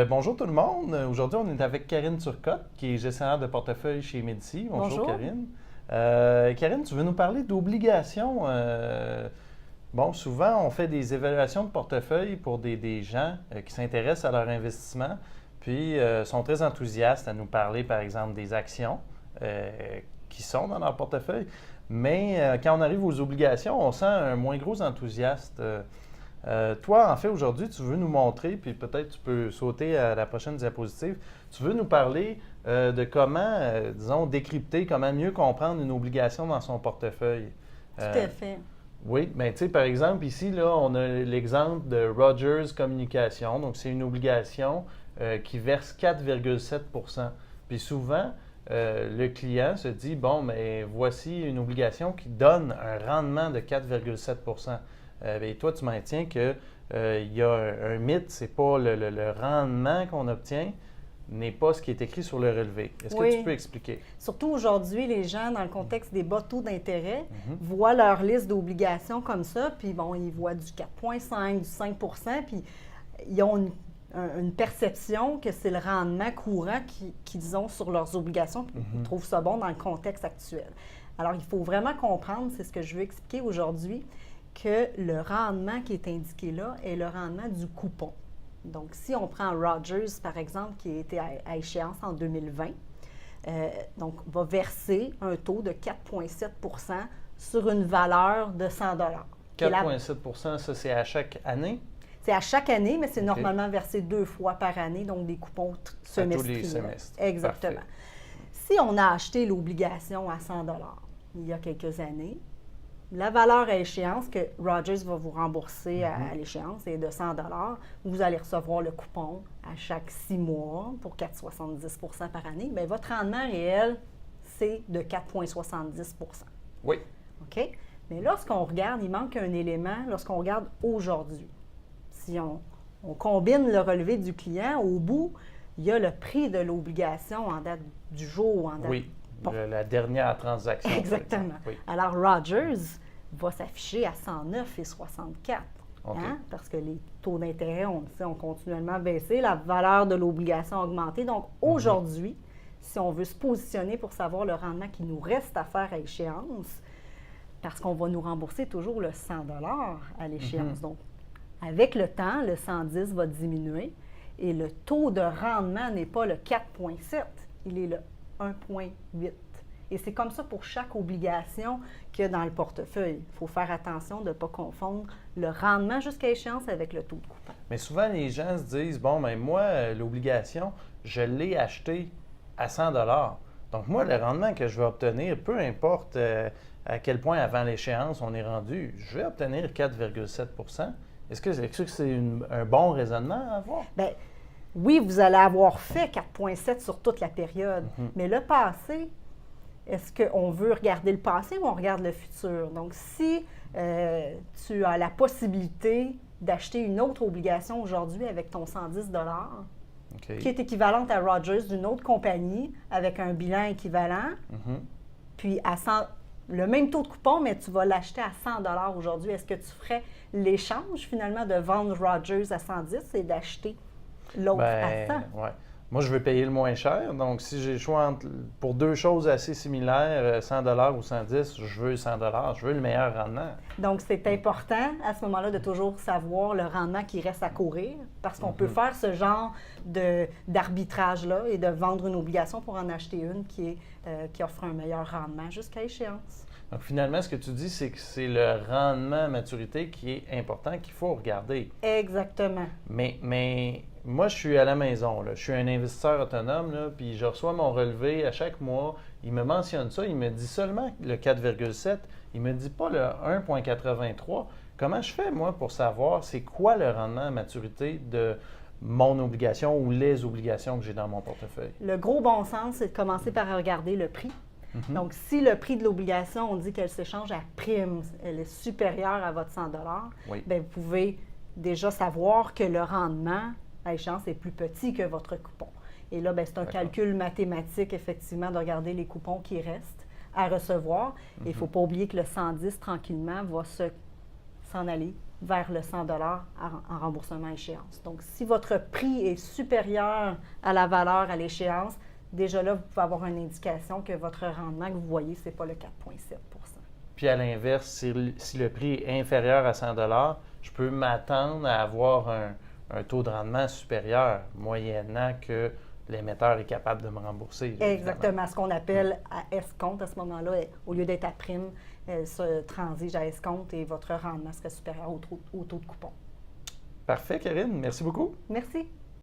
Bonjour tout le monde. Aujourd'hui, on est avec Karine Turcotte, qui est gestionnaire de portefeuille chez Médici. Bonjour, Karine. Karine, tu veux nous parler d'obligations. Souvent, on fait des évaluations de portefeuille pour des gens qui s'intéressent à leur investissement, puis sont très enthousiastes à nous parler, par exemple, des actions qui sont dans leur portefeuille. Mais quand on arrive aux obligations, on sent un moins gros enthousiasme. Toi, en fait, aujourd'hui, tu veux nous montrer, puis peut-être tu peux sauter à la prochaine diapositive, tu veux nous parler de comment, disons, décrypter, comment mieux comprendre une obligation dans son portefeuille. Tout à fait. Oui, bien, tu sais, par exemple, ici, là, on a l'exemple de Rogers Communication. Donc, c'est une obligation qui verse 4,7 %. Puis souvent, le client se dit, bon, mais voici une obligation qui donne un rendement de 4,7 %. Et toi, tu maintiens qu'il y a un mythe, c'est pas le rendement qu'on obtient, n'est pas ce qui est écrit sur le relevé. Est-ce que tu peux expliquer? Surtout aujourd'hui, les gens, dans le contexte des bas taux d'intérêt, voient leur liste d'obligations comme ça, puis bon, ils voient du 4,5, du 5 %, puis ils ont une perception que c'est le rendement courant qu'ils ont sur leurs obligations, puis ils trouvent ça bon dans le contexte actuel. Alors, il faut vraiment comprendre, c'est ce que je veux expliquer aujourd'hui, que le rendement qui est indiqué là est le rendement du coupon. Donc, si on prend Rogers, par exemple, qui a été à échéance en 2020, donc va verser un taux de 4,7 % sur une valeur de 100 $. 4,7 % ça, c'est à chaque année? C'est à chaque année, mais c'est normalement versé 2 fois par année, donc des coupons semestriels. À tous les semestres. Exactement. Parfait. Si on a acheté l'obligation à 100 $ il y a quelques années, la valeur à échéance que Rogers va vous rembourser à l'échéance est de 100 $. Vous allez recevoir le coupon à chaque 6 mois pour 4,70 % par année. Bien, votre rendement réel, c'est de 4,70 %. Oui. OK? Mais lorsqu'on regarde, il manque un élément lorsqu'on regarde aujourd'hui. Si on combine le relevé du client, au bout, il y a le prix de l'obligation en date du jour. En date, oui. La dernière transaction. Exactement. Oui. Alors, Rogers va s'afficher à 109,64 OK. parce que les taux d'intérêt ont continuellement baissé, la valeur de l'obligation a augmenté. Donc, aujourd'hui, si on veut se positionner pour savoir le rendement qui nous reste à faire à échéance, parce qu'on va nous rembourser toujours le 100 $ à l'échéance. Donc, avec le temps, le 110 va diminuer et le taux de rendement n'est pas le 4,7, il est le 1,8. Et c'est comme ça pour chaque obligation qu'il y a dans le portefeuille. Il faut faire attention de ne pas confondre le rendement jusqu'à échéance avec le taux de coupon. Mais souvent, les gens se disent, bon, ben moi, l'obligation, je l'ai achetée à 100 $. Donc moi, le rendement que je vais obtenir, peu importe à quel point avant l'échéance on est rendu, je vais obtenir 4,7 %. Est-ce que c'est un bon raisonnement à avoir? Bien, oui, vous allez avoir fait 4,7 sur toute la période, mais le passé, est-ce qu'on veut regarder le passé ou on regarde le futur? Donc, si tu as la possibilité d'acheter une autre obligation aujourd'hui avec ton 110 $, qui est équivalente à Rogers d'une autre compagnie avec un bilan équivalent, puis à 100, le même taux de coupon, mais tu vas l'acheter à 100 $ aujourd'hui, est-ce que tu ferais l'échange finalement de vendre Rogers à 110 et d'acheter l'autre à 100? Ouais. Moi, je veux payer le moins cher. Donc, si j'ai le choix pour deux choses assez similaires, 100 $ ou 110, je veux 100 $. Je veux le meilleur rendement. Donc, c'est important à ce moment-là de toujours savoir le rendement qui reste à courir parce qu'on peut faire ce genre d'arbitrage-là et de vendre une obligation pour en acheter une qui offre un meilleur rendement jusqu'à échéance. Donc, finalement, ce que tu dis, c'est que c'est le rendement à maturité qui est important, qu'il faut regarder. Exactement. Mais moi, je suis à la maison, là. Je suis un investisseur autonome, là, puis je reçois mon relevé à chaque mois. Il me mentionne ça, il me dit seulement le 4,7, il ne me dit pas le 1,83. Comment je fais, moi, pour savoir c'est quoi le rendement à maturité de mon obligation ou les obligations que j'ai dans mon portefeuille? Le gros bon sens, c'est de commencer par regarder le prix. Donc, si le prix de l'obligation, on dit qu'elle s'échange à prime, elle est supérieure à votre 100 $, bien, vous pouvez déjà savoir que le rendement à échéance est plus petit que votre coupon. Et là, bien, c'est un calcul mathématique, effectivement, de regarder les coupons qui restent à recevoir. Et il ne faut pas oublier que le 110, tranquillement, va s'en aller vers le 100 en remboursement à échéance. Donc, si votre prix est supérieur à la valeur à l'échéance, déjà là, vous pouvez avoir une indication que votre rendement que vous voyez, ce n'est pas le 4,7 %. Puis à l'inverse, si le prix est inférieur à 100 je peux m'attendre à avoir un taux de rendement supérieur, moyennant que l'émetteur est capable de me rembourser. Exactement, ce qu'on appelle à escompte à ce moment-là, au lieu d'être à prime, se transige à escompte et votre rendement serait supérieur au taux de coupon. Parfait, Karine. Merci beaucoup. Merci.